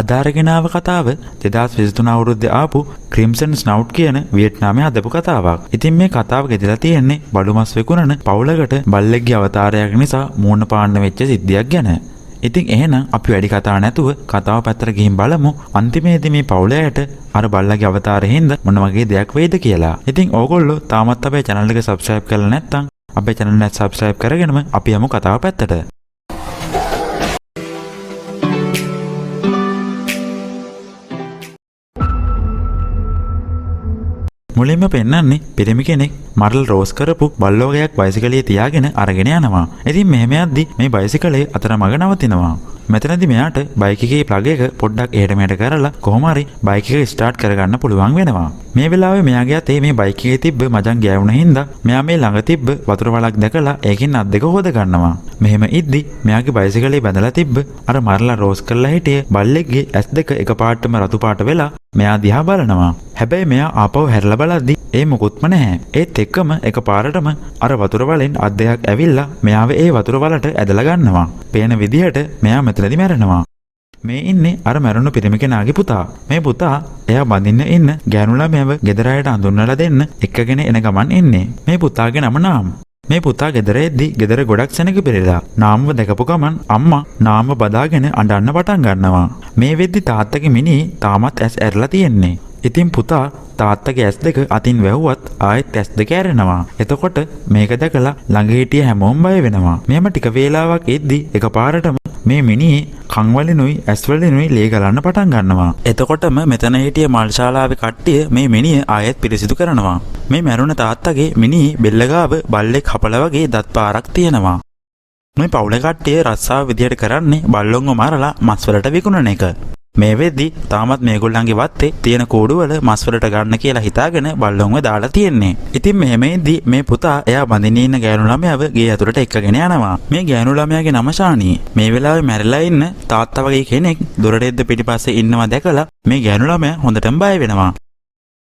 අදාරගෙනාව කතාව 2023 අවුරුද්දේ ආපු ක්‍රිම්සන් ස්නවුට් කියන වියට්නාමයේ හදපු කතාවක්. ඉතින් මේ කතාව ගෙදලා තියෙන්නේ බඩු මස් විකුණන පවුලකට බල්ලෙක්ගේ අවතාරයක් නිසා මූණ පාන්න වෙච්ච සිද්ධියක් ගැන. ඉතින් එහෙනම් අපි වැඩි කතා නැතුව කතාව පැත්තට ගිහින් බලමු අන්තිමේදී මේ පවුලයට අර බල්ලගේ අවතාරයෙන් හින්දා මොන වගේ දෙයක් වෙයිද කියලා. ඉතින් ඕගොල්ලෝ තාමත් අපේ channel එක subscribe කරලා නැත්නම් අපේ channel එක subscribe කරගෙනම අපි යමු කතාව පැත්තට. මුලින්ම පෙන්නන්නේ පිරිමි කෙනෙක් මරල් රෝස් කරපු බල්ලෝගයක් බයිසිකලයේ තියාගෙන අරගෙන යනවා. ඉතින් මෙහෙම යද්දි මේ බයිසිකලේ අතරමඟ නවතිනවා. මෙතනදී මෙයාට බයික් එකේ ප්ලග් එක පොඩ්ඩක් එහෙට මෙහෙට කරලා කොහොම හරි බයික් එක ස්ටාර්ට් කරගන්න පුළුවන් වෙනවා. මේ වෙලාවේ මෙයාගේ අතේ මේ බයික් එකේ තිබ්බ මජන් ගෑවුන හින්දා මෙයා මේ ළඟ තිබ්බ වතුර වලක් දැකලා ඒකෙන් අත් දෙක හොද ගන්නවා. මෙහෙම ඉද්දි මෙයාගේ බයිසිකලේ බැඳලා තිබ්බ අර මරලා රෝස් කරලා හිටියේ බල්ලෙක්ගේ ඇස් දෙක එකපාරටම රතු පාට වෙලා මෙයා දිහා බලනවා. හැබැයි මෙයා ආපහු හැරලා බලද්දි ඒ මොකුත්ම නැහැ. ඒත් එක්කම එකපාරටම අර වතුර වලින් අත් දෙකක් ඇවිල්ලා මෙයාව ඒ වතුර වලට ඇදලා ගන්නවා. පේන විදිහට මෙයා මෙතනදි මැරෙනවා. මේ ඉන්නේ අර මැරුණු පිරිමි කෙනාගේ පුතා. මේ පුතා එයා බඳින්න ඉන්න ගෑනු ළමයව ගෙදර අයට හඳුන්වලා දෙන්න එක්කගෙන එන ගමන් ඉන්නේ. මේ පුතාගේ නම නාම්. මේ පුතා ගෙදර එද්දි ගෙදර ගොඩක් සෙනග පිරෙලා. නාම්ව දැකපු ගමන් අම්මා නාම්ව බදාගෙන අඬන්න පටන් ගන්නවා. මේ වෙද්දි තාත්තගේ මිනි තාමත් ඇස් ඇරලා තියෙන්නේ. ඉතින් පුතා තාත්තගේ ඇස් දෙක අතින් වැහුවත් ආයෙත් ඇස් දෙක ඇරෙනවා. එතකොට මේක දැකලා ළඟ හිටිය හැමෝම බය වෙනවා. මෙහෙම ටික වේලාවක් එද්දි එකපාරටම මේ මිනිහේ කන් වලිනුයි ඇස් වලිනුයි ලේ ගලන්න පටන් ගන්නවා. එතකොටම මෙතන හිටිය මල් ශාලාවේ කට්ටිය මේ මිනිහ ආයෙත් පිරිසිදු කරනවා. මේ මැරුණ තාත්තගේ මිනිහේ බෙල්ල ගාව බල්ලෙක් හපලා වගේ දත් පාරක් තියෙනවා. මේ පවුලේ කට්ටිය රස්සාව විදියට කරන්නේ බල්ලොන්ව මරලා මස් වලට විකුණන එක. මේ වෙද්දි තාමත් මේගොල්ලන්ගේ වත්තේ තියෙන කෝඩුවල මස් වලට ගන්න කියලා හිතාගෙන බල්ලොන්ව දාලා තියෙන්නේ. ඉතින් මෙහෙමෙද්දි මේ පුතා එයා බඳින්න ඉන්න ගෑනු ළමයාව ගේ ඇතුළට එක්කගෙන යනවා. මේ ගෑනු ළමයාගේ නම ශානී. මේ වෙලාවේ මැරිලා ඉන්න තාත්තා වගේ කෙනෙක් දොරටෙද්ද පිටිපස්සේ ඉන්නවා දැකලා මේ ගෑනු ළමයා හොඳටම බය වෙනවා.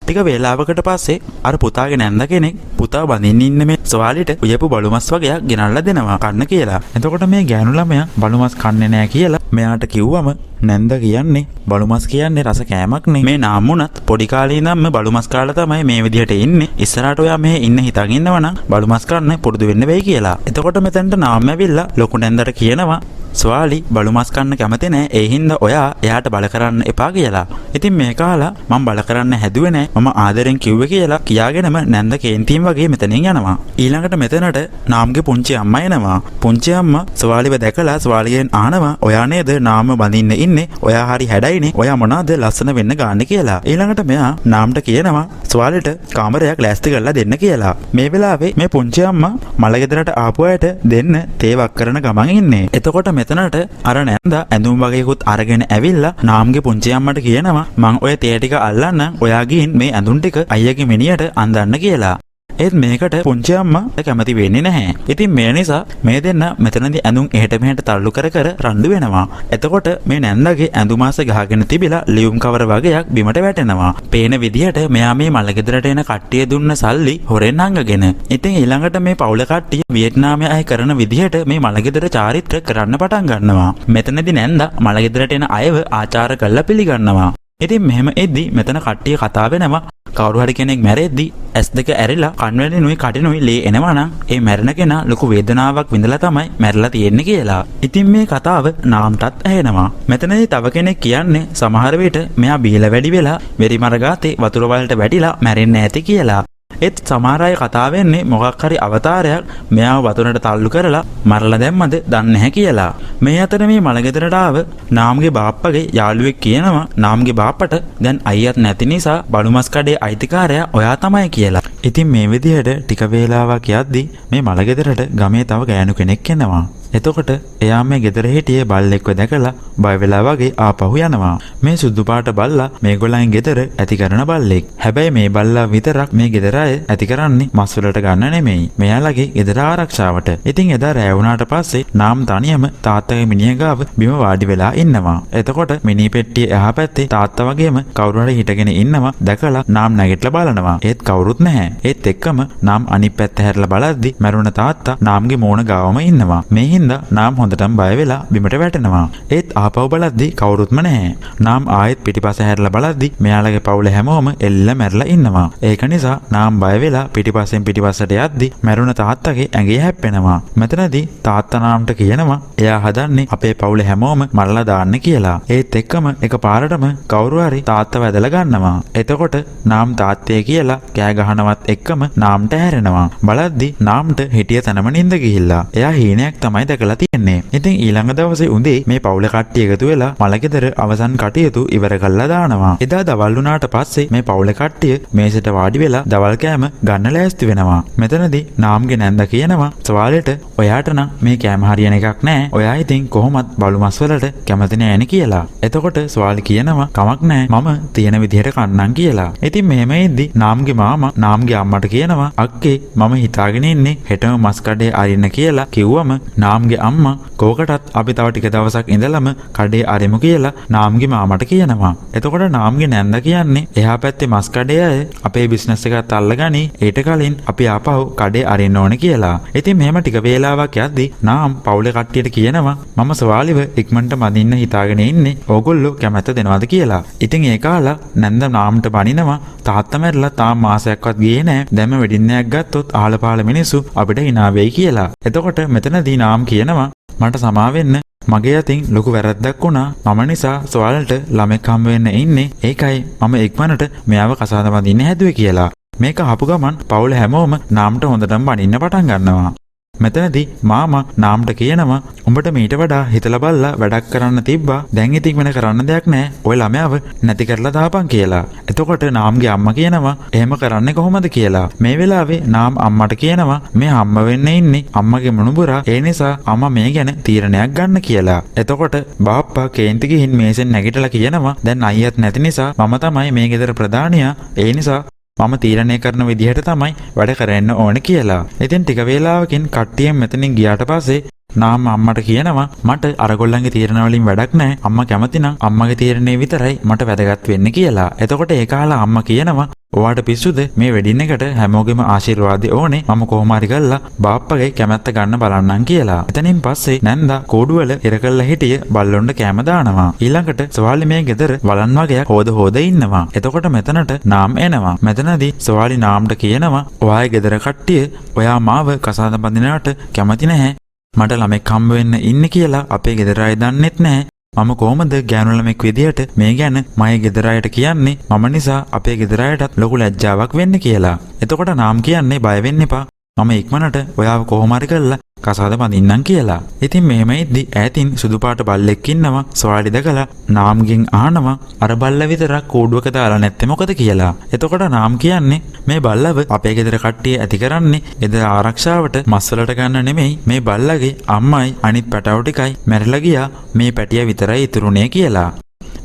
ටික වේලාවකට පස්සේ අර පුතාගේ නැන්ද කෙනෙක් පුතා බඳින්න ඉන්න මේ සවාලිට උයපු බලු මස් වගේක් ගෙනල්ලා දෙනවා කන්න කියලා. එතකොට මේ ගෑනු ළමයා බලු මස් කන්නේ නැහැ කියලා මෙයාට කිව්වම නැන්ද කියන්නේ බලු මස් කියන්නේ රස කෑමක් නේ. මේ නාම්මුණත් පොඩි කාලේ ඉඳන්ම බලු මස් කාලා තමයි මේ විදිහට ඉන්නේ. ඉස්සරහට ඔයා මෙහෙ ඉන්න හිතන් ඉන්නවනම් බලු මස් කන්න පුරුදු වෙන්න වෙයි කියලා. එතකොට මෙතනට නාම් ඇවිල්ලා ලොකු නැන්දට කියනවා ස්වාලි බලු මස් කන්න කැමති නෑ. ඒ හින්දා ඔයා එයාට බල කරන්න එපා කියලා. ඉතින් මේ කාලා මම බල කරන්න හැදුවේ නෑ. මම ආදරෙන් කිව්වේ කියලා කියාගෙනම නැන්ද කේන්තිම් වගේ මෙතනින් යනවා. ඊළඟට මෙතනට නාම්ගේ පුංචි අම්මා එනවා. පුංචි අම්මා ස්වාලිව දැකලා ස්වාලියෙන් අහනවා ඔයා නේද නාම බඳින්න ඉන්නේ? ඔයා හරි හැඩයිනේ. ඔයා මොනවාද ලස්සන වෙන්න ගන්න කියලා. ඊළඟට මෙයා නාම්ට කියනවා ස්වාලිට කාමරයක් ලෑස්ති කරලා දෙන්න කියලා. මේ වෙලාවේ මේ පුංචි අම්මා මල ගෙදරට ආපු අයට දෙන්න තේවක් කරන ගමන් ඉන්නේ. එතකොට මෙතනට අර නැන්දා ඇඳුම් වගේකුත් අරගෙන ඇවිල්ලා නාම්ගේ පුංචි අම්මට කියනවා මං ඔය තේ ටික අල්ලන්න ඔයා ගිහින් මේ ඇඳුම් ටික අයියාගේ මිනියට අඳන්න කියලා. ඒත් මේකට පුංචි අම්මා කැමති වෙන්නේ නැහැ. ඉතින් මේ නිසා මේ දෙන්න මෙතනදී ඇඳුම් එහෙට මෙහෙට තල්ලු කර කර රණ්ඩු වෙනවා. එතකොට මේ නැන්දාගේ ඇඳුම් ආස ගහගෙන තිබිලා ලියුම් කවර වගේක් බිමට වැටෙනවා. පේන විදිහට මෙයා මේ මල ගෙදරට එන කට්ටිය දුන්න සල්ලි හොරෙන් අංගගෙන. ඉතින් ඊළඟට මේ පවුල කට්ටිය වියට්නාමයේ අය කරන විදිහට මේ මල ගෙදර චාරිත්‍ර කරන්න පටන් ගන්නවා. මෙතනදී නැන්දා මල ගෙදරට එන අයව ආචාර කරලා පිළිගන්නවා. ඉතින් මෙහෙම එද්දි මෙතන කට්ටිය කතා වෙනවා කවුරු හරි කෙනෙක් මැරෙද්දි ඇස් දෙක ඇරිලා කන් වලිනුයි කටිනුයි ලේ එනවා නම් ඒ මැරෙන කෙනා ලොකු වේදනාවක් විඳලා තමයි මැරලා තියෙන්නේ කියලා. ඉතින් මේ කතාව නාම්ටත් ඇහෙනවා. මෙතනදී තව කෙනෙක් කියන්නේ සමහර විට මෙයා බීලා වැඩි වෙලා වෙරිමරගාතේ වතුර වලට වැටිලා මැරෙන්නේ නැති කියලා. ඒත් සමහර අය කතා වෙන්නේ මොකක් හරි අවතාරයක් මෙයාව වතුරට තල්ලු කරලා මරලා දැම්මද දන්නේ නැහැ කියලා. මේ අතර මේ මල ගෙදරට ආව නාම්ගේ බාප්පගේ යාළුවෙක් කියනවා නාම්ගේ බාප්පට දැන් අයියත් නැති නිසා බලු මස් කඩේ අයිතිකාරයා ඔයා තමයි කියලා. ඉතින් මේ විදිහට ටික වේලාවක් යද්දි මේ මල ගෙදරට ගමේ තව ගෑනු කෙනෙක් එනවා. එතකොට එයා මේ ගෙදර හිටියේ බල්ලෙක්ව දැකලා බය වෙලා වගේ ආපහු යනවා. මේ සුදු පාට බල්ලා මේගොල්ලන් ගෙදර ඇති කරන බල්ලෙක්. හැබැයි මේ බල්ලා විතරක් මේ ගෙදර අය ඇති කරන්නේ මස් වලට ගන්න නෙමෙයි. මෙයාලගේ ගෙදර ආරක්ෂාවට. ඉතින් එදා රැ වුණාට පස්සේ නාම් තනියම තාත්තගේ මිනිහ ගාව බිම වාඩි වෙලා ඉන්නවා. එතකොට මිනි පෙට්ටිය එහා පැත්තේ තාත්තා වගේම කවුරු හරි හිටගෙන ඉන්නවා දැකලා නාම් නැගිටලා බලනවා. ඒත් කවුරුත් නැහැ. ඒත් එක්කම නාම් අනිත් පැත්ත හැරලා බලද්දි මැරුණ තාත්තා නාම්ගේ මෝණ ගාවම ඉන්නවා. මේ හින්දා නාම් හොඳටම බය වෙලා බිමට වැටෙනවා. ඒත් ආපහු බලද්දි කවුරුත්ම නැහැ. නාම් ආයෙත් පිටිපස්ස හැරලා බලද්දි මෙයාලගේ පවුල හැමෝම එල්ල මැරලා ඉන්නවා. ඒක නිසා නාම් බය වෙලා පිටිපස්සෙන් පිටිපස්සට යද්දි මැරුණ තාත්තගේ ඇඟේ හැප්පෙනවා. මෙතනදී තාත්තා නාම්ට කියනවා එයා හදන්නේ අපේ පවුල හැමෝම මරලා දාන්න කියලා. ඒත් එක්කම එකපාරටම කවුරු හරි තාත්තා වැදලා ගන්නවා. එතකොට නාම් තාත්තේ කියලා කෑ ගහනවත් එක්කම නාම්ට හැරෙනවා. බලද්දි නාම්ට හිටිය තැනම නිින්ද ගිහිල්ලා. එයා හීනයක් තමයි දැකලා තියෙන්නේ. ඉතින් ඊළඟ දවසේ උදේ මේ පවුල කට්ටිය එකතු වෙලා මලගෙදර අවසන් කටයුතු ඉවර කළා දානවා. එදා දවල් වුණාට පස්සේ මේ පවුල කට්ටිය මේසෙට වාඩි වෙලා දවල් කෑම ගන්න ලෑස්ති වෙනවා. මෙතනදී නාම්ගේ නැන්ද කියනවා සවාලෙට ඔයාට නම් මේ කෑම හරියන එකක් නෑ. ඔයා ඉතින් කොහොමත් බලු මස් වලට කැමති නෑනේ කියලා. එතකොට සවාලි කියනවා කමක් නෑ මම තියෙන විදිහට කන්නම් කියලා. ඉතින් මෙහෙම ඉද්දි නාම්ගේ මාමා නාම්ගේ අම්මට කියනවා අක්කේ මම හිතාගෙන ඉන්නේ හෙටම මස් කඩේ අරින්න කියලා කිව්වම නාම්ගේ අම්මා කෝකටත් අපි තව ටික දවසක් ඉඳලම කඩේ අරිමු කියලා නාම්ගේ මාමට කියනවා. එතකොට නාම්ගේ නැන්ද කියන්නේ එහා පැත්තේ මස් කඩේ අය අපේ බිස්නස් එකත් අල්ලගනි ඊට කලින් අපි ආපහු කඩේ අරින්න ඕනේ කියලා. ඉතින් මෙහෙම ටික වේලාවක් යද්දි නාම් පවුලේ කට්ටියට කියනවා මම සවාලිව ඉක්මනට මදින්න හිතාගෙන ඉන්නේ. ඕගොල්ලෝ කැමැත්ත දෙනවද කියලා. ඉතින් ඒ කාලා නැන්ද නාම්ට බනිනවා තාත්තා මැරලා තාම මාසයක්වත් ගියේ නෑ. දැන්ම වෙඩින් එකක් ගත්තොත් ආල පාල මිනිස්සු අපිට hina වෙයි කියලා. එතකොට මෙතනදී නාම් කියනවා මට සමා වෙන්න මගේ අතින් ලොකු වැරද්දක් වුණා. මම නිසා සොයාලට ළමෙක් හම්බ වෙන්න ඉන්නේ. ඒකයි මම ඉක්මනට මෙයාව කසාද බඳින්න හැදුවේ කියලා. මේක අහපු ගමන් පවුල හැමෝම නාම්ට හොඳටම බනින්න පටන් ගන්නවා. මෙතනදී මාමා නාම්ට කියනවා උඹට මීට වඩා හිතලා බලලා වැඩක් කරන්න තිබ්බා. දැන් ඉතින් වෙන කරන්න දෙයක් නැහැ. ඔය ළමයාව නැති කරලා දාපන් කියලා. එතකොට නාම්ගේ අම්මා කියනවා එහෙම කරන්නේ කොහොමද කියලා. මේ වෙලාවේ නාම් අම්මට කියනවා මේ අම්ම වෙන්න ඉන්නේ අම්මගේ මුණුබුරා. ඒ නිසා අම්මා මේ ගැන තීරණයක් ගන්න කියලා. එතකොට බාප්පා කේන්ති ගිහින් මේසෙන් නැගිටලා කියනවා දැන් අයියත් නැති නිසා මම තමයි මේ ගෙදර ප්‍රධානියා. ඒ නිසා මම තීරණය කරන විදිහට තමයි වැඩ කරන්න ඕනේ කියලා. ඉතින් ටික වේලාවකින් කට්ටියෙන් මෙතනින් ගියාට පස්සේ නාම අම්මට කියනවා මට අරගොල්ලන්ගේ තීරණ වලින් වැඩක් නැහැ. අම්මා කැමති නම් අම්මගේ තීරණේ විතරයි මට වැදගත් වෙන්නේ කියලා. එතකොට ඒ කාලා අම්මා කියනවා ඔයාට පිස්සුද මේ වෙඩින් එකට හැමෝගෙම ආශිර්වාදය ඕනේ. මම කොහොම හරි කරලා බාප්පගේ කැමැත්ත ගන්න බලන්නම් කියලා. එතනින් පස්සේ නැන්දා කෝඩුවල ඉර කරලා හිටිය බල්ලොන්ට කැම දානවා. ඊළඟට සවාලි මේ ගෙදර වලන් වගේක් හොද ඉන්නවා. එතකොට මෙතනට නාම් එනවා. මෙතනදී සවාලි නාම්ට කියනවා ඔයාගේ ගෙදර කට්ටිය ඔයා මාව කසාද බඳිනවට කැමති නැහැ. මට ළමෙක් හම්බ වෙන්න ඉන්නේ කියලා අපේ ගෙදර අය දන්නෙත් නැහැ. මම කොහොමද ගෑනු ළමෙක් විදියට මේ ගැන මගේ ගෙදර අයට කියන්නේ මම නිසා අපේ ගෙදර අයටත් ලොකු ලැජ්ජාවක් වෙන්න කියලා. එතකොට නාම් කියන්නේ බය වෙන්න එපා. මම ඉක්මනට ඔයාව කොහොම හරි කරලා කසාද බඳින්නම් කියලා. ඉතින් මෙහෙම ඉද්දි ඈතින් සුදු පාට බල්ලෙක් ඉන්නවා. සොයාලි දැකලා නාම්ගෙන් අහනවා අර බල්ල විතරක් කෝඩුවක දාලා නැත්තේ මොකද කියලා. එතකොට නාම් කියන්නේ මේ බල්ලව අපේ ගෙදර කට්ටිය ඇති කරන්නේ ගෙදර ආරක්ෂාවට මස් වලට ගන්න නෙමෙයි. මේ බල්ලගේ අම්මයි අනිත් පැටවු ටිකයි මැරිලා ගියා. මේ පැටිය විතරයි ඉතුරුනේ කියලා.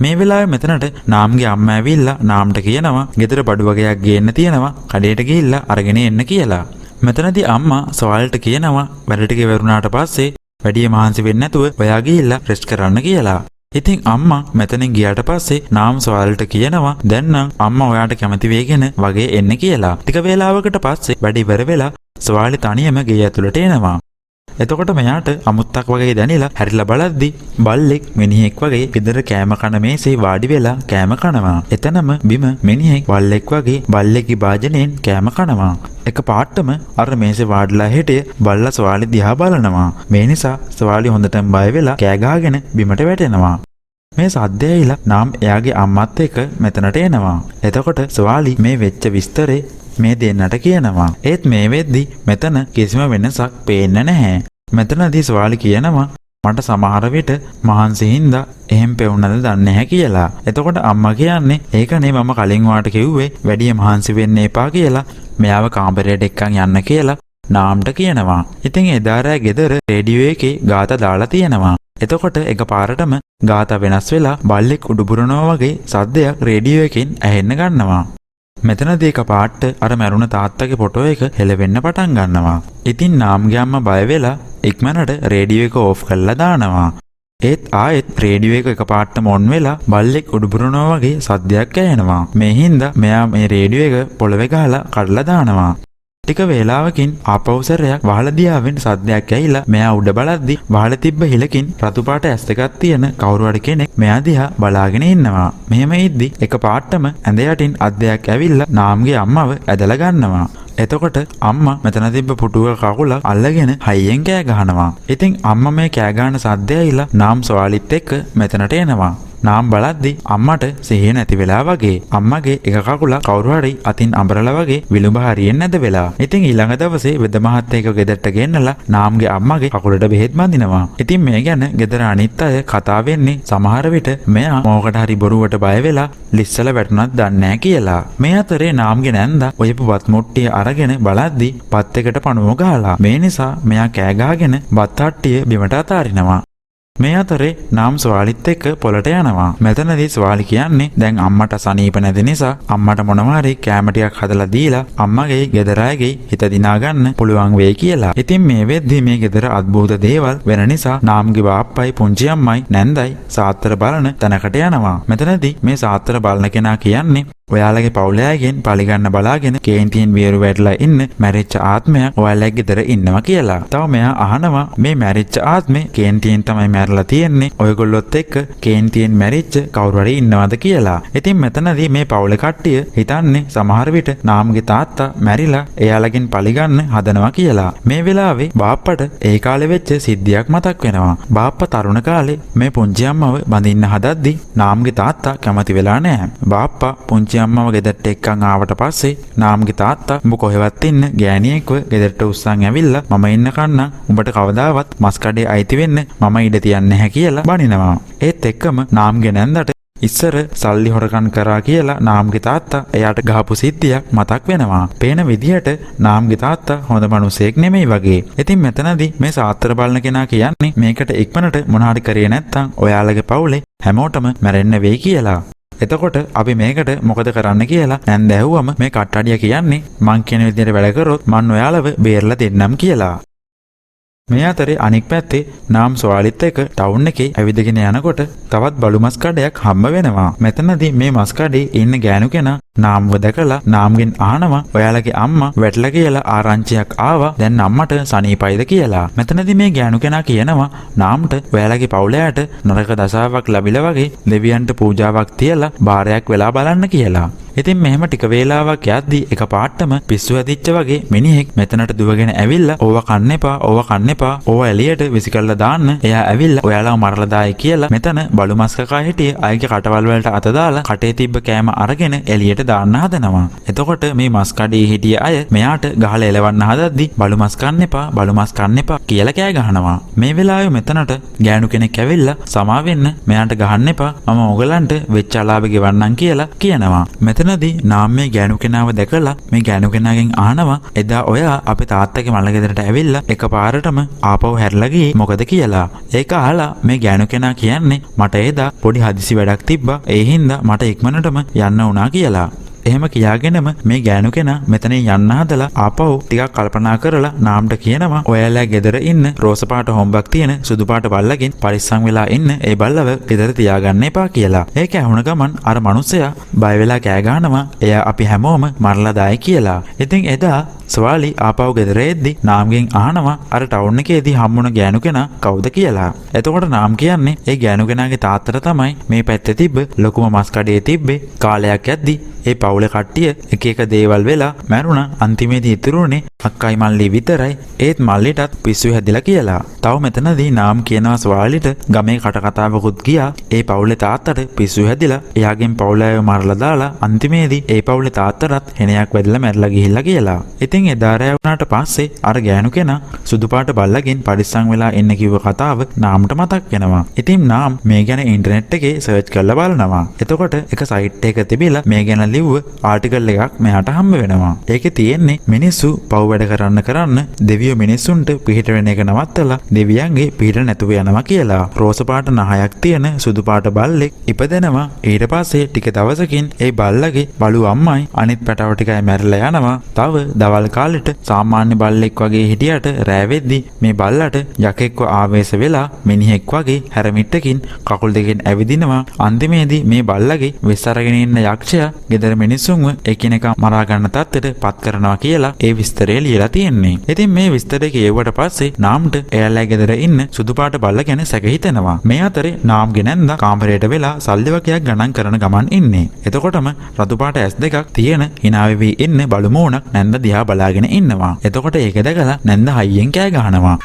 මේ වෙලාවේ මෙතනට නාම්ගේ අම්මා ඇවිල්ලා නාම්ට කියනවා ගෙදර බඩු වගේක් ගේන්න තියෙනවා. කඩේට ගිහිල්ලා අරගෙන එන්න කියලා. මෙතනදී අම්මා සොයාලට කියනවා වැඩ ටික ඉවරුණාට පස්සේ වැඩි මහන්සි වෙන්නේ නැතුව ඔයා ගිහිල්ලා රෙස්ට් කරන්න කියලා. ඉතින් අම්මා මෙතනින් ගියාට පස්සේ නාම් සොයාලට කියනවා දැන් නම් අම්මා ඔයාට කැමති වෙගෙන වගේ එන්න කියලා. ටික වේලාවකට පස්සේ වැඩ ඉවර වෙලා සොයාලි තනියම ගේ ඇතුළට එනවා. එතකොට මෙයාට අමුත්තක් වගේ දැනෙලා හැරිලා බලද්දි බල්ලෙක් මිනිහෙක් වගේ ගෙදර කෑම කන මේසේ වාඩි වෙලා කෑම කනවා. එතනම බිම මිනිහෙක් බල්ලෙක් වගේ බල්ලෙක්ගේ භාජනයෙන් කෑම කනවා. එක පාටම අර මේසේ වාඩිලා හිටිය බල්ලා සවාලි දිහා බලනවා. මේ නිසා සවාලි හොඳටම බය වෙලා කෑ ගහගෙන බිමට වැටෙනවා. මේ සද්දය ඇහිලා නාම් එයාගේ අම්මත් එක්ක මෙතනට එනවා. එතකොට සවාලි මේ වෙච්ච විස්තරේ මේ දෙන්නට කියනවා. ඒත් මේ වෙද්දි මෙතන කිසිම වෙනසක් පේන්නේ නැහැ. මෙතනදී සවාලි කියනවා මට සමහර විට මහන්සි හින්දා එහෙම පෙවුනද දන්නේ නැහැ කියලා. එතකොට අම්මා කියන්නේ ඒකනේ මම කලින් වාට කිව්වේ වැඩි මහන්සි වෙන්න එපා කියලා. මෙයාව කාමරයට එක්කන් යන්න කියලා නාම්ට කියනවා. ඉතින් එදා රෑ ගෙදර රේඩියෝ එකේ ගාථා දාලා තියෙනවා. එතකොට එකපාරටම ගාථා වෙනස් වෙලා බල්ලෙක් උඩුබුරනවා වගේ සද්දයක් රේඩියෝ එකෙන් ඇහෙන්න ගන්නවා. මෙතනදී එකපාරට අර මැරුණ තාත්තගේ ෆොටෝ එක හෙලවෙන්න පටන් ගන්නවා. ඉතින් නාම්ගේ අම්මා බය වෙලා ඉක්මනට රේඩියෝ එක ඕෆ් කරලා දානවා. ඒත් ආයෙත් රේඩියෝ එක එකපාරටම ඔන් වෙලා බල්ලෙක් උඩුබුරනවා වගේ සද්දයක් ඇහෙනවා. මේ හින්දා මෙයා මේ රේඩියෝ එක පොළවේ ගහලා කඩලා දානවා. ටික වේලාවකින් ආපහු සැරයක් වහල දිහාවෙන් සද්දයක් ඇහිලා මෙයා උඩ බලද්දි වහල තිබ්බ හිලකින් රතු පාට ඇස් දෙකක් තියෙන කවුරු හරි කෙනෙක් මෙයා දිහා බලාගෙන ඉන්නවා. මෙහෙම ඉද්දි එක පාටම ඇඳ යටින් අද්දයක් ඇවිල්ලා නාම්ගේ අම්මව ඇදලා ගන්නවා. එතකොට අම්මා මෙතන තිබ්බ පුටුවක කකුල අල්ලගෙන හයියෙන් කෑ ගහනවා. ඉතින් අම්මා මේ කෑ ගහන සද්දය ඇහිලා නාම් සවාලිත් එක්ක මෙතනට එනවා. නාම් බලද්දි අම්මට සිහිය නැති වෙලා වගේ. අම්මගේ එක කකුල කවුරු හරි අතින් අඹරලා වගේ විලුඹ හරියෙන් නැද වෙලා. ඉතින් ඊළඟ දවසේ වෙද මහත්තයෙක් ගෙදරට ගෙන්නලා නාම්ගේ අම්මගේ කකුලට බෙහෙත් බඳිනවා. ඉතින් මේ ගැන ගෙදර අනිත් අය කතා වෙන්නේ සමහර විට මෙයා මොකට හරි බොරුවට බය වෙලා ලිස්සල වැටුණත් දන්නේ නැහැ කියලා. මේ අතරේ නාම්ගේ නැන්දා ඔයපු බත් මුට්ටිය අරගෙන බලද්දි බත් එකට පණුව ගහලා. මේ නිසා මෙයා කෑ ගහගෙන බත් හට්ටිය බිමට අතාරිනවා. මේ අතරේ නාම් ස්වාලිත් එක්ක පොලට යනවා. මෙතනදී ස්වාලි කියන්නේ දැන් අම්මට සනීප නැති නිසා අම්මට මොනවා හරි කෑම ටිකක් හදලා දීලා අම්මගේ ගෙදර අයගේ හිත දිනා ගන්න පුළුවන් වෙයි කියලා. ඉතින් මේ වෙද්දි මේ ගෙදර අద్භූත දේවල් වෙන නිසා නාම්ගේ බාප්පයි පුංචි අම්මයි නැන්දයි සාත්‍තර බලන තැනකට යනවා. මෙතනදී මේ සාත්‍තර බලන කෙනා කියන්නේ ඔයාලගේ පවුලේ අයගෙන් පරිගන්න බලාගෙන කේන්තියෙන් වියරු වැටලා ඉන්න මැරිච්ච ආත්මයක් ඔයාලගේ ගෙදර ඉන්නවා කියලා. තව මෙයා අහනවා මේ මැරිච්ච ආත්මේ කේන්තියෙන් තමයි මැරලා තියෙන්නේ. ඔයගොල්ලොත් එක්ක කේන්තියෙන් මැරිච්ච කවුරු හරි ඉන්නවද කියලා. ඉතින් මෙතනදී මේ පවුලේ කට්ටිය හිතන්නේ සමහර විට නාම්ගේ තාත්තා මැරිලා එයාලගෙන් පරිගන්න හදනවා කියලා. මේ වෙලාවේ බාප්පට ඒ කාලේ වෙච්ච සිද්ධියක් මතක් වෙනවා. බාප්පා තරුණ කාලේ මේ පුංචි අම්මව බඳින්න හදද්දි නාම්ගේ තාත්තා කැමති වෙලා නැහැ. බාප්පා පුංචි අම්මව ගෙදරට එක්කන් ආවට පස්සේ නාම්ගේ තාත්තා උඹ කොහෙවත් ඉන්න ගෑණියෙක්ව ගෙදරට උස්සන් ඇවිල්ලා මම ඉන්න කන්නම් උඹට කවදාවත් මස් කඩේ අයිති වෙන්න මම ඉඩ තියන්නේ නැහැ කියලා බනිනවා. ඒත් එක්කම නාම්ගේ නැන්දට ඉස්සර සල්ලි හොරකම් කරා කියලා නාම්ගේ තාත්තා එයාට ගහපු සිද්ධියක් මතක් වෙනවා. පේන විදිහට නාම්ගේ තාත්තා හොඳ මිනිසෙක් නෙමෙයි වගේ. ඉතින් මෙතනදී මේ සාත්‍තර බලන කෙනා කියන්නේ මේකට ඉක්මනට මොනාරි කරේ නැත්තම් ඔයාලගේ පවුලේ හැමෝටම මැරෙන්න වෙයි කියලා. එතකොට අපි මේකට මොකද කරන්න කියලා නැන්ද ඇහුවම මේ කට්ටඩිය කියන්නේ මං කියන විදිහට වැඩ කරොත් මං ඔයාලව බේරලා දෙන්නම් කියලා. මේ අතරේ අනික් පැත්තේ නාම් ස්වාලිත් එක්ක ටවුන් එකේ ඇවිදගෙන යනකොට තවත් බලු මස් කඩයක් හම්බ වෙනවා. මෙතනදී මේ මස් කඩේ ඉන්න ගෑනු කෙනා නාම්ව දැකලා නාම්ගෙන් අහනවා ඔයාලගේ අම්මා වැටලා කියලා ආරංචියක් ආවා. දැන් අම්මට සනීපයිද කියලා. මෙතනදී මේ ගෑනු කෙනා කියනවා නාම්ට ඔයාලගේ පවුලයට නරක දසාවක් ලැබිලා වගේ දෙවියන්ට පූජාවක් තියලා බාරයක් වෙලා බලන්න කියලා. ඉතින් මෙහෙම ටික වේලාවක් යද්දී එක පාටම පිස්සු ඇදිච්ච වගේ මිනිහෙක් මෙතනට දුවගෙන ඇවිල්ලා ඕවා කන්න එපා ඕවා එළියට විසිකල්ලා දාන්න. එයා ඇවිල්ලා ඔයාලව මරලා දායි කියලා මෙතන බලු මස් කකා හිටියේ අයගේ කටවල් වලට අත දාලා කටේ තිබ්බ කෑම අරගෙන එළියට දාන්න හදනවා. එතකොට මේ මස් කඩේ හිටිය අය මෙයාට ගහලා එලවන්න හදද්දි බලු මස් කන්න එපා කියලා කෑ ගහනවා. මේ වෙලාවේ මෙතනට ගෑනු කෙනෙක් ඇවිල්ලා සමා වෙන්න මෙයාට ගහන්න එපා මම ඔයගලන්ට වෙච්ච අලාභ ගෙවන්නම් කියලා කියනවා. මෙතනදී නාම් මේ ගෑනු කෙනාව දැකලා මේ ගෑනු කෙනාගෙන් අහනවා එදා ඔයා අපේ තාත්තගේ මල ගෙදරට ඇවිල්ලා එකපාරටම ආපහු හැරිලා ගියේ මොකද කියලා. ඒක අහලා මේ ගෑනු කෙනා කියන්නේ මට එදා පොඩි හදිසි වැඩක් තිබ්බා ඒ හින්දා මට ඉක්මනටම යන්න වුණා කියලා. එහෙම කියාගෙනම මේ ගෑනු කෙනා මෙතනින් යන්න හදලා ආපහු ටිකක් කල්පනා කරලා නාම්ට කියනවා ඔයාලා ගෙදර ඉන්න රෝස පාට හොම්බක් තියෙන සුදු පාට බල්ලකින් පරිස්සම් වෙලා ඉන්න ඒ බල්ලව ගෙදර තියාගන්න එපා කියලා. ඒක ඇහුණ ගමන් අර මිනිස්සයා බය වෙලා කෑ ගහනවා එයා අපි හැමෝම මරලා දායි කියලා. ඉතින් එදා ස්වාලි ආපහු ගෙදර එද්දි නාම්ගෙන් අහනවා අර ටවුන් එකේදී හම්බුණ ගෑනු කෙනා කවුද කියලා. එතකොට නාම් කියන්නේ ඒ ගෑනු කෙනාගේ තාත්තට තමයි මේ පැත්තේ තිබ්බ ලොකුම මස් කඩේ තිබ්බේ. කාලයක් යද්දි ඒ පවුලේ කට්ටිය එක එක දේවල් වෙලා මැරුණා. අන්තිමේදී ඉතුරුනේ අක්කයි මල්ලි විතරයි. ඒත් මල්ලිටත් පිස්සු හැදිලා කියලා. තව මෙතනදී නාම් කියනවා ස්වාලිට ගමේ කටකතාවකුත් ගියා. ඒ පවුලේ තාත්තට පිස්සු හැදිලා එයාගෙන් පවුලයව මරලා දාලා අන්තිමේදී ඒ පවුලේ තාත්තටත් හෙනයක් වැදිලා මැරලා ගිහිල්ලා කියලා. ඉතින් එදා රෑ වුණාට පස්සේ අර ගෑනු කෙනා සුදු පාට බල්ලගෙන් පරිස්සම් වෙලා ඉන්න කිව්ව කතාව නාම්ට මතක් වෙනවා. ඉතින් නාම් මේ ගැන ඉන්ටර්නෙට් එකේ සර්ච් කරලා බලනවා. එතකොට එක සයිට් එකක තිබිලා මේ ගැන ලිව්ව ආටිකල් එකක් මෙයාට හම්බ වෙනවා. ඒකේ තියෙන්නේ මිනිස්සු පව් වැඩ කරන්න දෙවියෝ මිනිස්සුන්ට පිහිට වෙන එක නවත්තලා දෙවියන්ගේ පිහිට නැතුව යනවා කියලා. රෝස පාට නහයක් තියෙන සුදු පාට බල්ලෙක් ඉපදෙනවා. ඊට පස්සේ ටික දවසකින් ඒ බල්ලගේ බලු අම්මයි අනිත් පැටව ටිකයි මැරිලා යනවා. තව දවල් කාලෙට සාමාන්‍ය බල්ලෙක් වගේ හිටියට රෑ වෙද්දි මේ බල්ලට යකෙක්ව ආවේශ වෙලා මිනිහෙක් වගේ හැරමිට්ටකින් කකුල් දෙකෙන් ඇවිදිනවා. අන්තිමේදී මේ බල්ලගේ වෙස් අරගෙන ඉන්න යක්ෂයා ගෙදර මිනිස්සුන්ව එකිනෙකා මරා ගන්න තත්ත්වයට පත් කරනවා කියලා ඒ විස්තරය ලියලා තියෙන්නේ. ඉතින් මේ විස්තරය කියවුවට පස්සේ නාම්ට එයාලා ගෙදර ඉන්න සුදු පාට බල්ලා ගැන සැක හිතෙනවා. මේ අතරේ නාම්ගේ නැන්දා කාමරයට වෙලා සල්ලි වගේක් ගණන් කරන ගමන් ඉන්නේ. එතකොටම රතු පාට ඇස් දෙකක් තියෙන hina වෙවි ඉන්න බලු මූණක් නැන්ද දිහා බලාගෙන ඉන්නවා. එතකොට ඒක දැකලා නැන්ද හයියෙන් කෑ ගහනවා.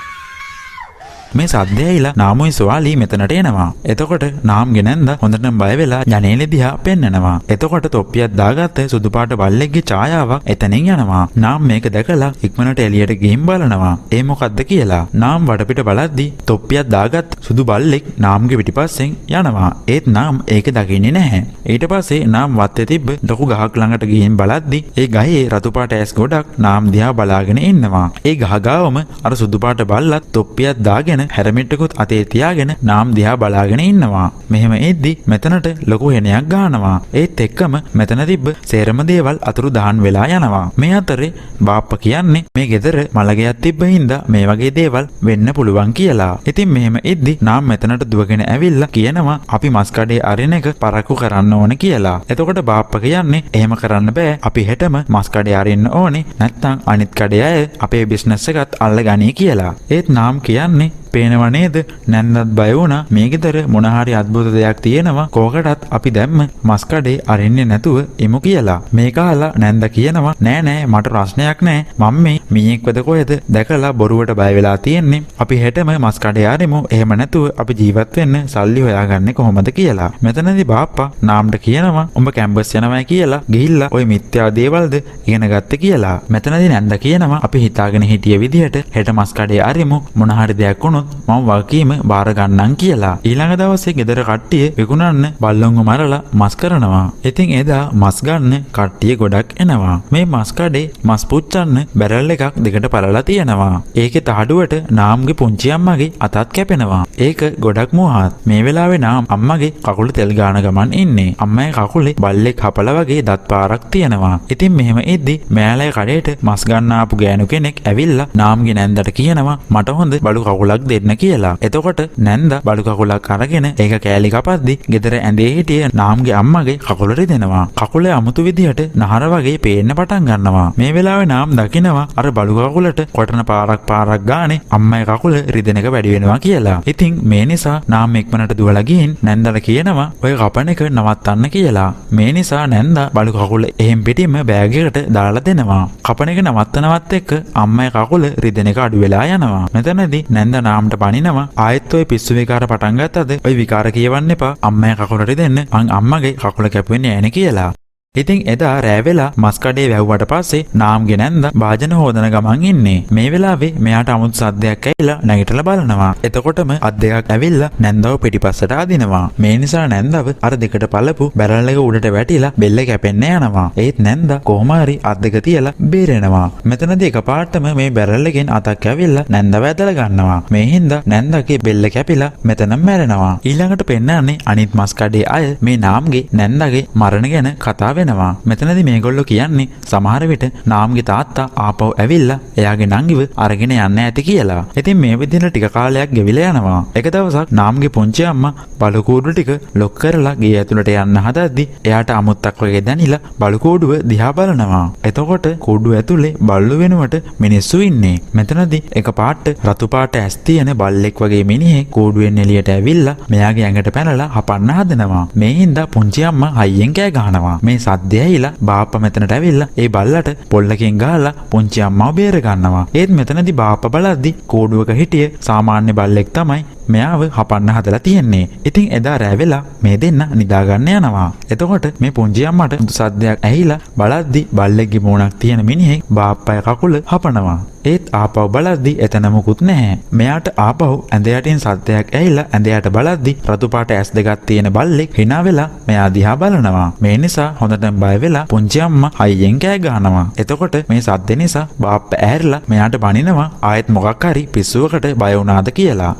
මේ සද්දය ඇහිලා නාමුයි සුවාලි මෙතනට එනවා. එතකොට නාම්ගේ නැන්ද හොඳටම බය වෙලා ජනේලෙ දිහා පෙන්නනවා. එතකොට තොප්පියක් දාගත්ත සුදු පාට බල්ලෙක්ගේ ඡායාවක් එතනින් යනවා. නාම් මේක දැකලා ඉක්මනට එළියට ගිහින් බලනවා. ඒ මොකද්ද කියලා. නාම් වටපිට බලද්දි තොප්පියක් දාගත් සුදු බල්ලෙක් නාම්ගේ පිටිපස්සෙන් යනවා. ඒත් නාම් ඒක දකින්නේ නැහැ. ඊට පස්සේ නාම් වත්තේ තිබ්බ ලොකු ගහක් ළඟට ගිහින් බලද්දි ඒ ගහේ රතු පාට ඇස් ගොඩක් නාම් දිහා බලාගෙන ඉන්නවා. ඒ ගහ ගාවම අර සුදු පාට බල්ලත් තොප්පියක් දාගෙන හැරමිට්ටකුත් අතේ තියාගෙන නාම් දිහා බලාගෙන ඉන්නවා. මෙහෙම එද්දි මෙතනට ලොකු හෙනයක් ගහනවා. ඒත් එක්කම මෙතන තිබ්බ සේරම දේවල් අතුරු දහන් වෙලා යනවා. මේ අතරේ බාප්පා කියන්නේ මේ ගෙදර මලගයක් තිබ්බ හින්දා මේ වගේ දේවල් වෙන්න පුළුවන් කියලා. ඉතින් මෙහෙම එද්දි නාම් මෙතනට දුවගෙන ඇවිල්ලා කියනවා අපි මස් කඩේ අරින එක පරක්කු කරන්න ඕන කියලා. එතකොට බාප්පා කියන්නේ එහෙම කරන්න බෑ. අපි හෙටම මස් කඩේ අරින්න ඕනේ. නැත්නම් අනිත් කඩේ අය අපේ බිස්නස් එකත් අල්ලගනී කියලා. ඒත් නාම් කියන්නේ පේනව නේද නැන්දත් බය වුණා මේ ගෙදර මොන හරි අద్భుත දෙයක් තියෙනවා කෝකටත් අපි දැම්ම මස් කඩේ අරින්නේ නැතුව එමු කියලා. මේක අහලා නැන්ද කියනවා නෑ නෑ මට ප්‍රශ්නයක් නෑ මම මේ මීයෙක්වද කොහෙද දැකලා බොරුවට බය වෙලා තියෙන්නේ. අපි හෙටම මස් කඩේ අරිමු. එහෙම නැතුව අපි ජීවත් වෙන්න සල්ලි හොයාගන්නේ කොහොමද කියලා. මෙතනදී බාප්පා නාම්ට කියනවා උඹ කැම්පස් යනවා කියලා ගිහිල්ලා ওই මිත්‍යා දේවල්ද ඉගෙන ගත්තේ කියලා. මෙතනදී නැන්ද කියනවා අපි හිතාගෙන හිටිය විදිහට හෙට මස් කඩේ අරිමු මොන හරි දෙයක් වුණොත් මම වගකීම බාර ගන්නම් කියලා. ඊළඟ දවසේ ගෙදර කට්ටිය විකුණන්න බල්ලොන්ව මරලා මස් කරනවා. ඉතින් එදා මස් ගන්න කට්ටිය ගොඩක් එනවා. මේ මස් කඩේ මස් පුච්චන්න බැරල් එකක් දෙකට පළලා තියෙනවා. ඒකේ තහඩුවට නාම්ගේ පුංචි අම්මගේ අතත් කැපෙනවා. ඒක ගොඩක් මෝහත්. මේ වෙලාවේ නාම් අම්මගේ කකුල තෙල් ගාන ගමන් ඉන්නේ. අම්මගේ කකුලේ බල්ලෙක් හපලා වගේ දත් පාරක් තියෙනවා. ඉතින් මෙහෙම එද්දි මෑලේ කඩේට මස් ගන්න ආපු ගෑනු කෙනෙක් ඇවිල්ලා නාම්ගේ නැන්දට කියනවා මට හොඳ බඩු කකුලක් දෙන්න කියලා. එතකොට නැන්ද බඩු කකුලක් අරගෙන ඒක කෑලි කපද්දි ගෙදර ඇඳේ හිටිය නාම්ගේ අම්මගේ කකුල රිදෙනවා. කකුලේ අමුතු විදිහට නහර වගේ පේන්න පටන් ගන්නවා. මේ වෙලාවේ නාම් දකිනවා අර බඩු කකුලට කොටන පාරක් ගානේ අම්මගේ කකුල රිදෙන එක වැඩි වෙනවා කියලා. ඉතින් මේ නිසා නාම් ඉක්මනට දුවලා ගිහින් නැන්දට කියනවා ඔය කපන එක නවත්තන්න කියලා. මේ නිසා නැන්ද බඩු කකුල එහෙම් පිටින්ම බෑග් එකට දාලා දෙනවා. කපන එක නවත්තනවත් එක්ක අම්මගේ කකුල රිදෙන එක අඩු වෙලා යනවා. මෙතනදී නැන්ද නාම්ට පනිනවා ආයෙත් ඔය පිස්සු විකාර පටන් ගත්තද ඔය විකාර කියවන්න එපා අම්මගේ කකුලට දෙන්න මං අම්මගේ කකුල කැපුවෙන්නේ නැහැ කියලා. ඉතින් එදා රෑ වෙලා මස් කඩේ වැහුවට පස්සේ නාම්ගේ නැන්ද භාජන හොදන ගමන් ඉන්නේ. මේ වෙලාවේ මෙයාට අමුතු සද්දයක් ඇවිල්ලා නැගිටලා බලනවා. එතකොටම අත් දෙකක් ඇවිල්ලා නැන්දව පිටිපස්සට අදිනවා. මේ නිසා නැන්දව අර දෙකට පළපු බැරල් එක උඩට වැටිලා බෙල්ල කැපෙන්න යනවා. ඒත් නැන්ද කොහොම හරි අත් දෙක තියලා බේරෙනවා. මෙතනදී එකපාරටම මේ බැරල් එකෙන් අතක් ඇවිල්ලා නැන්දව ඇදලා ගන්නවා. මේ හින්දා නැන්දගේ බෙල්ල කැපිලා මෙතනම මැරෙනවා. ඊළඟට පෙන්නන්නේ අනිත් මස් කඩේ අය මේ නාම්ගේ නැන්දගේ මරණ ගැන කතා වෙනවා. මෙතනදී මේගොල්ලෝ කියන්නේ සමහර විට නාම්ගේ තාත්තා ආපහු ඇවිල්ලා එයාගේ නංගිව අරගෙන යන්න ඇති කියලා. ඉතින් මේ විදිහට ටික කාලයක් ගෙවිලා යනවා. එක දවසක් නාම්ගේ පුංචි අම්මා බලු කූඩු ටික ලොක් කරලා ගේ ඇතුළට යන්න හදද්දි එයාට අමුත්තක් වගේ දැනිලා බලු කූඩුව දිහා බලනවා. එතකොට කූඩුව ඇතුලේ බල්ලු වෙනුවට මිනිස්සු ඉන්නේ. මෙතනදී එකපාරට රතු පාට ඇස් තියෙන බල්ලෙක් වගේ මිනිහෙක් කූඩුවෙන් එළියට ඇවිල්ලා මෙයාගේ ඇඟට පැනලා හපන්න හදනවා. මේ හින්දා පුංචි අම්මා හයියෙන් කෑ ගහනවා. මේ සද්දය ඇහිලා බාප්පා මෙතනට ඇවිල්ලා ඒ බල්ලට පොල්ලකින් ගහලා පුංචි අම්මව බේර ගන්නවා. ඒත් මෙතනදී බාප්පා බලද්දි කූඩුවක හිටිය සාමාන්‍ය බල්ලෙක් තමයි මෙයාව හපන්න හදලා තියෙන්නේ. ඉතින් එදා රෑ වෙලා මේ දෙන්න නිදාගන්න යනවා. එතකොට මේ පුංචි අම්මට සද්දයක් ඇහිලා බලද්දි බල්ලෙක්ගේ මූණක් තියෙන මිනිහෙක් බාප්පාගේ කකුල හපනවා. ඒත් ආපහු බලද්දි එතන මුකුත් නැහැ. මෙයාට ආපහු ඇඳ යටින් සද්දයක් ඇහිලා ඇඳ යට බලද්දි රතු පාට ඇස් දෙකක් තියෙන බල්ලෙක් hina වෙලා මෙයා දිහා බලනවා. මේ නිසා හොඳටම බය වෙලා පුංචි අම්මා හයියෙන් කෑ ගහනවා. එතකොට මේ සද්ද නිසා බාප්පා ඇහැරිලා මෙයාට බනිනවා ආයෙත් මොකක් හරි පිස්සුවකට බය වුණාද කියලා.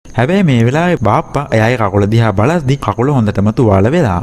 හැබැයි මේ වෙලාවේ බාප්පා එයාගේ කකුල දිහා බලද්දි කකුල හොඳටම තුවාල වෙලා.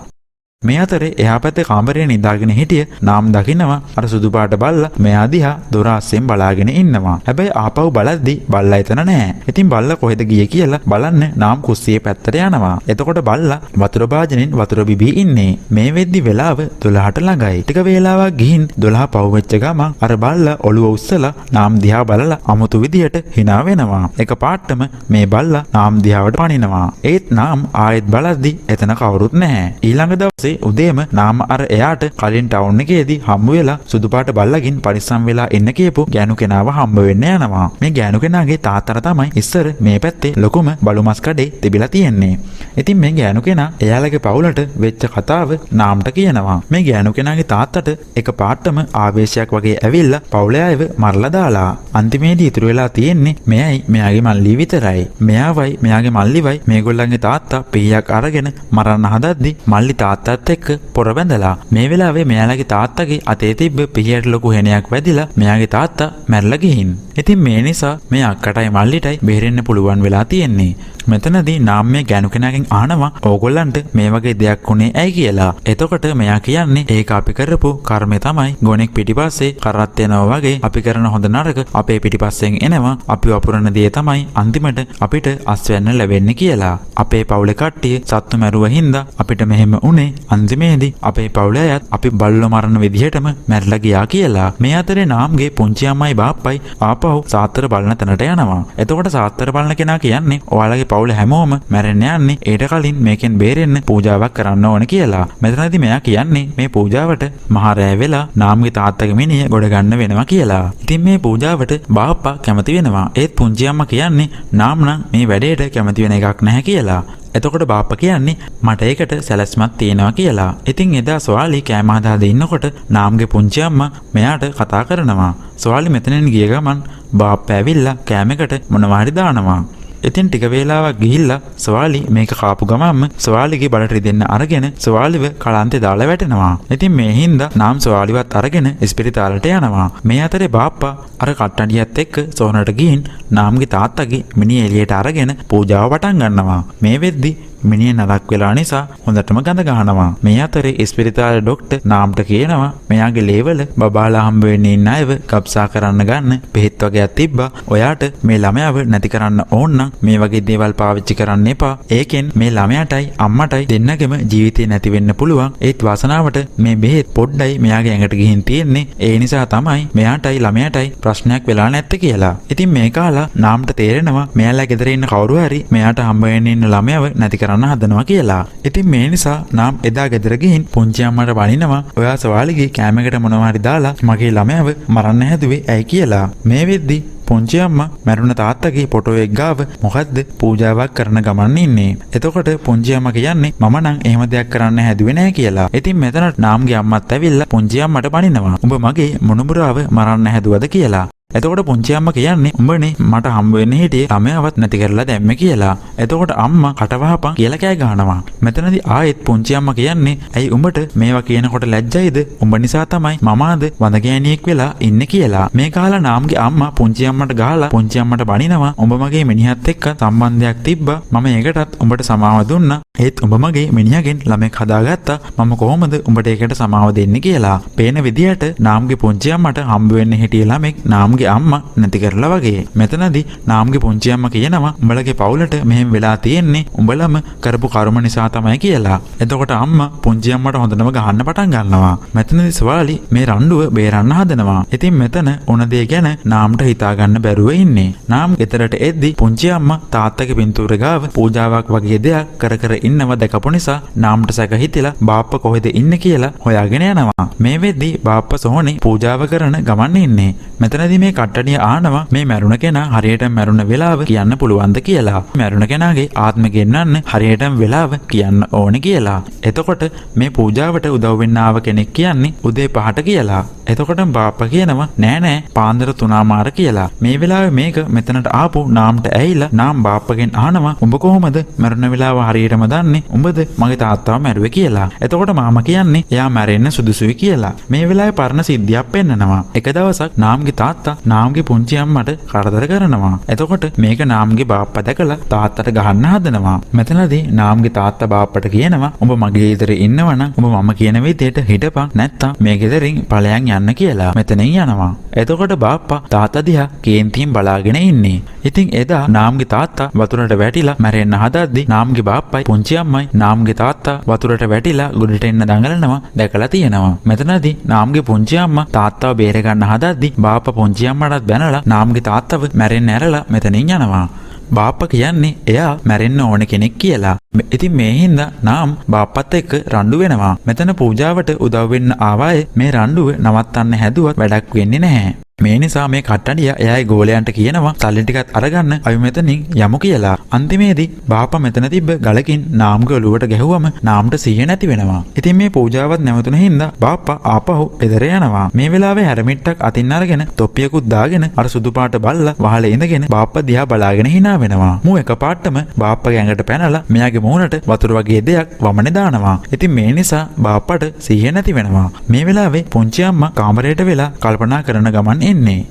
මේ අතරේ එහා පැත්තේ කාමරේ නිදාගෙන හිටිය නාම් දකින්නවා අර සුදු පාට බල්ලා මෙයා දිහා දොර අස්සෙන් බලාගෙන ඉන්නවා. හැබැයි ආපහු බලද්දි බල්ලා එතන නැහැ. ඉතින් බල්ලා කොහෙද ගියේ කියලා බලන්න නාම් කුස්සියේ පැත්තට යනවා. එතකොට බල්ලා වතුර භාජනෙන් වතුර බිබී ඉන්නේ. මේ වෙද්දි වෙලාව 12ට ළඟයි. ටික වේලාවක් ගිහින් 12 පහු වෙච්ච ගමන් අර බල්ලා ඔළුව උස්සලා නාම් දිහා බලලා අමුතු විදියට hina වෙනවා. එක පාටම මේ බල්ලා නාම් දිහාවට පනිනවා. ඒත් නාම් ආයෙත් බලද්දි එතන කවුරුත් නැහැ. ඊළඟ දවසේ උදේම නාම අර එයාට කලින් ටවුන් එකේදී හම්බ වෙලා සුදු පාට බල්ලකින් පරිස්සම් වෙලා ඉන්න කියපු ගෑනු කෙනාව හම්බ වෙන්න යනවා. මේ ගෑනු කෙනාගේ තාත්තට තමයි ඉස්සර මේ පැත්තේ ලොකුම බලු මස් කඩේ තිබිලා තියෙන්නේ. ඉතින් මේ ගෑනු කෙනා එයාලගේ පවුලට වෙච්ච කතාව නාම්ට කියනවා. මේ ගෑනු කෙනාගේ තාත්තට එක පාටම ආවේශයක් වගේ ඇවිල්ලා පවුලේ අයව මරලා දාලා. අන්තිමේදී ඉතුරු වෙලා තියෙන්නේ මෙයයි මෙයාගේ මල්ලි විතරයි. මෙයාවයි මෙයාගේ මල්ලිවයි මේගොල්ලන්ගේ තාත්තා පීයක් අරගෙන මරන්න හදද්දි මල්ලි තාත්තා එක්ක පොර බැඳලා. මේ වෙලාවේ මෙයාලගේ තාත්තගේ අතේ තිබ්බ පිහියට ලොකු හෙනයක් වැදිලා මෙයාගේ තාත්තා මැරලා ගිහින්. ඉතින් මේ නිසා මේ අක්කටයි මල්ලිටයි බේරෙන්න පුළුවන් වෙලා තියෙන්නේ. මෙතනදී නාම් මේ ගෑනු කෙනාගෙන් අහනවා ඕගොල්ලන්ට මේ වගේ දෙයක් වුණේ ඇයි කියලා. එතකොට මෙයා කියන්නේ ඒක අපි කරපු කර්මය තමයි. ගොනෙක් පිටිපස්සේ කරත් යනවා වගේ අපි කරන හොඳ නරක අපේ පිටිපස්සෙන් එනවා. අපි වපුරන දේ තමයි අන්තිමට අපිට අස්වැන්න ලැබෙන්නේ කියලා. අපේ පවුලේ කට්ටිය සත්තු මැරුව හින්දා අපිට මෙහෙම උනේ. අන්තිමේදී අපේ පවුලේ අයත් අපි බල්ලෝ මරන විදිහටම මැරිලා ගියා කියලා. මේ අතරේ නාම්ගේ පුංචි අම්මයි බාප්පයි ආපහු සාත්තර බලන තැනට යනවා. එතකොට සාත්තර බලන කෙනා කියන්නේ ඔයාලගේ පවුල හැමෝම මැරෙන්න යන්නේ ඊට කලින් මේකෙන් බේරෙන්න පූජාවක් කරන්න ඕන කියලා. මෙතනදී මෙයා කියන්නේ මේ පූජාවට මහා රෑ වෙලා නාම්ගේ තාත්තගේ මිනිහ ගොඩ ගන්න වෙනවා කියලා. ඉතින් මේ පූජාවට බාප්පා කැමති වෙනවා. ඒත් පුංචි අම්මා කියන්නේ නාම් නම් මේ වැඩේට කැමති වෙන එකක් නැහැ කියලා. එතකොට බාප්පා කියන්නේ මට ඒකට සැලැස්මක් තියෙනවා කියලා. ඉතින් එදා සොයාලි කෑම හදාගෙන ඉන්නකොට නාම්ගේ පුංචි අම්මා මෙයාට කතා කරනවා. සොයාලි මෙතනින් ගිය ගමන් බාප්පා ඇවිල්ලා කෑමකට මොනවා හරි දානවා. ඉතින් ටික වේලාවක් ගිහිල්ලා සොයාලි මේක කාපු ගමන්ම සොයාලිගේ බඩට රිදෙන්න අරගෙන සොයාලිව කලන්තේ දාලා වැටෙනවා. ඉතින් මේ හින්දා නාම් සොයාලිවත් අරගෙන ඉස්පිරිතාලට යනවා. මේ අතරේ බාප්පා අර කට්ටඩියත් එක්ක සොහනට ගිහින් නාම්ගේ තාත්තගේ මිනිහ එළියට අරගෙන පූජාව පටන් ගන්නවා. මේ වෙද්දි මිනිහ නරක් වෙලා නිසා හොඳටම ගඳ ගහනවා. මේ අතරේ ඉස්පිරිතාලේ ડોක්ටර් නාම්ට කියනවා මෙයාගේ ලේවල බබාලා හම්බ වෙන්නේ ඉන්න අයව ගබ්සා කරන්න ගන්න බෙහෙත් වගේක් තිබ්බා. ඔයාට මේ ළමයාව නැති කරන්න ඕන නම් මේ වගේ දේවල් පාවිච්චි කරන්න එපා. ඒකෙන් මේ ළමයාටයි අම්මටයි දෙන්නගෙම ජීවිතේ නැති වෙන්න පුළුවන්. ඒත් වාසනාවට මේ බෙහෙත් පොඩ්ඩයි මෙයාගේ ඇඟට ගිහින් තියෙන්නේ. ඒ නිසා තමයි මෙයාටයි ළමයාටයි ප්‍රශ්නයක් වෙලා නැත්තේ කියලා. ඉතින් මේ කාලා නාම්ට තේරෙනවා මෙයාලා ගෙදර ඉන්න කවුරු හරි මෙයාට හම්බ වෙන්න ඉන්න ළමයාව නැති කරන්න හදනවා කියලා. ඉතින් මේ නිසා නාම් එදා ගෙදර ගිහින් පුංචි අම්මට බනිනවා ඔයා සවාලිගේ කෑමකට මොනවා හරි දාලා මගේ ළමයාව මරන්න හැදුවේ ඇයි කියලා. මේ වෙද්දි පුංචි අම්මා මැරුණ තාත්තගේ ෆොටෝ එක ගාව මොකද්ද පූජාවක් කරන ගමන් ඉන්නේ. එතකොට පුංචි අම්මා කියන්නේ මම නම් එහෙම දෙයක් කරන්න හැදුවේ නැහැ කියලා. ඉතින් මෙතන නාම්ගේ අම්මත් ඇවිල්ලා පුංචි අම්මට බනිනවා උඹ මගේ මොනුබුරාව මරන්න හැදුවද කියලා. එතකොට පුංචි අම්මා කියන්නේ උඹනේ මට හම්බ වෙන්න හිටියේ ළමයාවත් නැති කරලා දැම්මේ කියලා. එතකොට අම්මා කටවහපන් කියලා කෑ ගහනවා. මෙතනදී ආයෙත් පුංචි අම්මා කියන්නේ ඇයි උඹට මේවා කියනකොට ලැජ්ජයිද? උඹ නිසා තමයි මමාද වඳගෑණියෙක් වෙලා ඉන්නේ කියලා. මේ කාලා නාම්ගේ අම්මා පුංචි අම්මට ගහලා පුංචි අම්මට බනිනවා උඹ මගේ මිනිහත් එක්ක සම්බන්ධයක් තිබ්බා. මම ඒකටත් උඹට සමාව දුන්නා. ඒත් උඹ මගේ මිනිහගෙන් ළමෙක් හදාගත්තා. මම කොහොමද උඹට ඒකට සමාව දෙන්නේ කියලා. පේන විදියට නාම්ගේ පුංචි අම්මට හම්බ වෙන්න හිටිය ළමෙක් නාම්ගේ අම්මා නැති කරලා වගේ. මෙතනදී නාම්ගේ පුංචි අම්මා කියනවා උඹලගේ පවුලට මෙහෙම වෙලා තියෙන්නේ උඹලම කරපු කර්ම නිසා තමයි කියලා. එතකොට අම්මා පුංචි අම්මට හොඳටම ගහන්න පටන් ගන්නවා. මෙතනදී සවාලි මේ රණ්ඩුව බේරන්න හදනවා. ඉතින් මෙතන උන දේ ගැන නාම්ට හිතා ගන්න බැරුව ඉන්නේ. නාම් ගෙදරට එද්දි පුංචි අම්මා තාත්තගේ පින්තූර ගාව පූජාවක් වගේ දෙයක් කර කර ඉන්නව දැකපු නිසා නාම්ට සැක හිතිලා බාප්පා කොහෙද ඉන්නේ කියලා හොයාගෙන යනවා. මේ වෙද්දි බාප්පා සෝනේ පූජාව කරන ගමන් ඉන්නේ. මෙතනදී මේ කට්ටඩිය ආනවා මේ මැරුණ කෙනා හරියටම මැරුණ වෙලාව කියන්න පුළුවන්ද කියලා. මැරුණ කෙනාගේ ආත්මෙ ගෙන්නන්න හරියටම වෙලාව කියන්න ඕනේ කියලා. එතකොට මේ පූජාවට උදව් වෙන්න ආව කෙනෙක් කියන්නේ උදේ 5ට කියලා. එතකොට බාප්පා කියනවා නෑ නෑ පාන්දර 3:00 කියලා. මේ වෙලාවේ මේක මෙතනට ආපු නාම්ට ඇහිලා නාම් බාප්පගෙන් අහනවා උඹ කොහොමද මරණ වෙලාව හරියටම දන්නේ? උඹද මගේ තාත්තාව මැරුවේ කියලා. එතකොට මාමා කියන්නේ එයා මැරෙන්න සුදුසුයි කියලා. මේ වෙලාවේ පරණ සිද්ධියක් පෙන්නනවා. එක දවසක් නාම්ගේ තාත්තා නාම්ගේ පුංචි අම්මට කරදර කරනවා. එතකොට මේක නාම්ගේ බාප්පා දැකලා තාත්තට ගහන්න හදනවා. මෙතනදී නාම්ගේ තාත්තා බාප්පට කියනවා උඹ මගේ ගෙදර ඉන්නවනම් උඹ මම කියන විදිහට හිටපන් නැත්තම් මේ ගෙදරින් ඵලයන් යන්න කියලා. මෙතනින් යනවා. එතකොට බාප්පා තාත්තා දිහා කේන්තියෙන් බලාගෙන ඉන්නේ. ඉතින් එදා නාම්ගේ තාත්තා වතුරට වැටිලා මැරෙන්න හදද්දි නාම්ගේ බාප්පයි පුංචි අම්මයි නාම්ගේ තාත්තා වතුරට වැටිලා ගොඩට එන්න දඟලනවා දැකලා තියෙනවා. මෙතනදී නාම්ගේ පුංචි අම්මා තාත්තව බේර ගන්න හදද්දි බාප්පා පුංචි අම්මටත් බැනලා නාම්ගේ තාත්තව මැරෙන්න ඇරලා මෙතනින් යනවා. බාප්පා කියන්නේ එයා මැරෙන්න ඕන කෙනෙක් කියලා. ඉතින් මේ හින්දා නාම් බාප්පත් එක්ක රණ්ඩු වෙනවා. මෙතන පූජාවට උදව් වෙන්න ආවායේ මේ රණ්ඩුව නවත්තන්න හැදුවත් වැඩක් වෙන්නේ නැහැ. මේ නිසා මේ කට්ටඩිය එයාගේ ගෝලයන්ට කියනවා සල්ලි ටිකක් අරගන්න අපි මෙතනින් යමු කියලා. අන්තිමේදී බාප්පා මෙතන තිබ්බ ගලකින් නාම්ගේ ඔළුවට ගැහුවම නාම්ට සිහිය නැති වෙනවා. ඉතින් මේ පූජාවත් නැවතුන හින්දා බාප්පා ආපහු ගෙදර යනවා. මේ වෙලාවේ හැරමිට්ටක් අතින් අරගෙන තොප්පියකුත් දාගෙන අර සුදු පාට බල්ලා වහලේ ඉඳගෙන බාප්පා දිහා බලාගෙන hina වෙනවා. මූ එකපාරටම බාප්පගේ ඇඟට පැනලා මෙයාගේ මූණට වතුර වගේ දෙයක් වමනේ දානවා. ඉතින් මේ නිසා බාප්පට සිහිය නැති වෙනවා. මේ වෙලාවේ පුංචි අම්මා කාමරයට වෙලා කල්පනා කරන ගමන්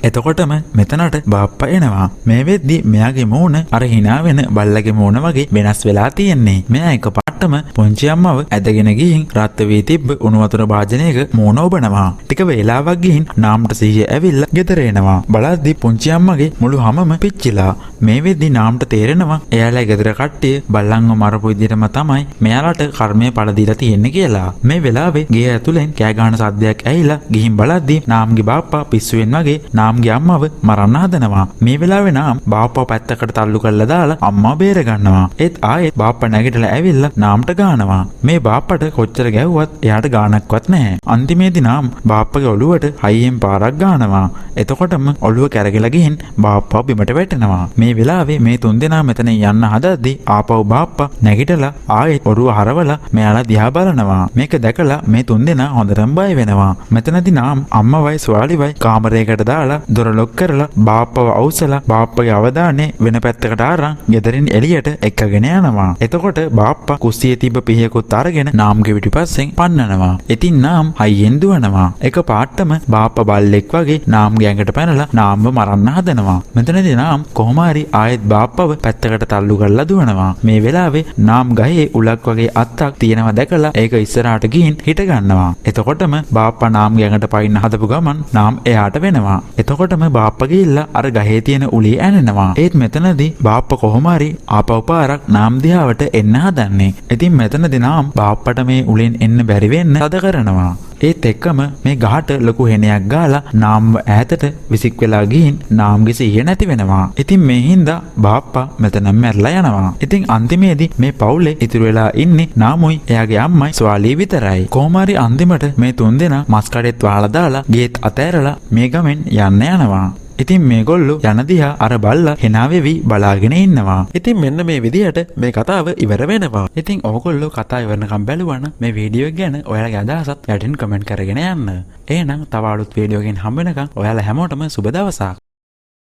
එතකොටම මෙතනට බාප්පා එනවා. මේ වෙද්දි මෙයාගේ මූණ අර hina වෙන බල්ලගේ මූණ වගේ වෙනස් වෙලා තියෙන්නේ. මෙයා එකපාරටම පුංචි අම්මව ඇදගෙන ගිහින් රත් වී තිබ්බ උණු වතුර භාජනයක මූණ ඔබනවා. ටික වේලාවක් ගිහින් නාම්ට සිහිය ඇවිල්ලා ගෙදර එනවා. බලද්දි පුංචි අම්මගේ මුළු හැමම පිච්චිලා. මේ වෙද්දි නාම්ට තේරෙනවා එයාලා ගෙදර කට්ටිය බල්ලන්ව මරපු විදිහටම තමයි මෙයාලට කර්මය පළ දීලා තියෙන්නේ කියලා. මේ වෙලාවේ ගේ ඇතුලෙන් කෑ ගහන සද්දයක් ඇහිලා ගිහින් බලද්දි නාම්ගේ බාප්පා පිස්සුවෙන් වගේ නාම්ගේ අම්මව මරන්න හදනවා. මේ වෙලාවේ නාම් බාප්පා පැත්තකට තල්ලු කරලා දාලා අම්මා බේර ගන්නවා. ඒත් ආයෙත් බාප්පා නැගිටලා ඇවිල්ලා නාම්ට ගහනවා. මේ බාප්පට කොච්චර ගැහුවත් එයාට ගාණක්වත් නැහැ. අන්තිමේදී නාම් බාප්පගේ ඔළුවට හයියෙන් පාරක් ගහනවා. එතකොටම ඔළුව කැරකිලා ගිහින් බාප්පා බිමට වැටෙනවා. මේ වෙලාවේ මේ තුන්දෙනා මෙතන යන්න හදද්දී ආපහු බාප්පා නැගිටලා ආයෙත් ඔරුව හරවලා මෙයාලා දිහා බලනවා. මේක දැකලා මේ තුන්දෙනා හොඳටම බය වෙනවා. මෙතනදී නාම් අම්මවයි සුවාලිවයි කාමරයකට දාලා දොර ලොක් කරලා බාප්පව අවසලා බාප්පගේ අවධානය වෙන පැත්තකට අරන් ගෙදරින් එළියට එක්කගෙන යනවා. එතකොට බාප්පා කුස්සියේ තිබ්බ පිහයකුත් අරගෙන නාම්ගේ පිටිපස්සෙන් පන්නනවා. ඉතින් නාම් හයියෙන් දුවනවා. එක පාටම බාප්පා බල්ලෙක් වගේ නාම්ගේ ඇඟට පැනලා නාම්ව මරන්න හදනවා. මෙතනදී නාම් කොහොම හරි ආයෙත් බාප්පව පැත්තකට තල්ලු කරලා දුවනවා. මේ වෙලාවේ නාම් ගහේ උලක් වගේ අත්තක් තියෙනවා දැකලා ඒක ඉස්සරහට ගිහින් හිට ගන්නවා. එතකොටම බාප්පා නාම්ගේ ඇඟට පයින්න හදපු ගමන් නාම් එයාට වෙනවා. එතකොටම බාප්පා ගිහිල්ලා අර ගහේ තියෙන උලේ ඇනෙනවා. ඒත් මෙතනදී බාප්පා කොහොම හරි ආපහු පාරක් නාම් දිහාවට එන්න හදන්නේ. ඉතින් මෙතනදී නාම් බාප්පට මේ උලෙන් එන්න බැරි වෙන්න තද කරනවා. ඒත් එක්කම මේ ගහට ලොකු හෙනයක් ගාලා නාම්ව ඈතට විසික් වෙලා ගිහින් නාම්ගේ සිහිය නැති වෙනවා. ඉතින් මේ හින්දා බාප්පා මෙතනම මැරලා යනවා. ඉතින් අන්තිමේදී මේ පවුලේ ඉතුරු වෙලා ඉන්නේ නාමුයි එයාගේ අම්මයි ස්වාලී විතරයි. කොහොම හරි අන්තිමට මේ තුන්දෙනා මස් කඩෙත් වහලා දාලා ගේත් අතෑරලා මේ ගමෙන් යන්න යනවා. ඉතින් මේගොල්ලෝ යන දිහා අර බල්ලා hina වෙවි බලාගෙන ඉන්නවා. ඉතින් මෙන්න මේ විදිහට මේ කතාව ඉවර වෙනවා. ඉතින් ඔයගොල්ලෝ කතාව ඉවරනකම් බැලුවා නම් මේ වීඩියෝ එක ගැන ඔයාලගේ අදහසත් යටින් කමෙන්ට් කරගෙන යන්න. එහෙනම් තව අලුත් වීඩියෝ එකකින් හම්බ වෙනකම් ඔයාලා හැමෝටම සුබ දවසක්.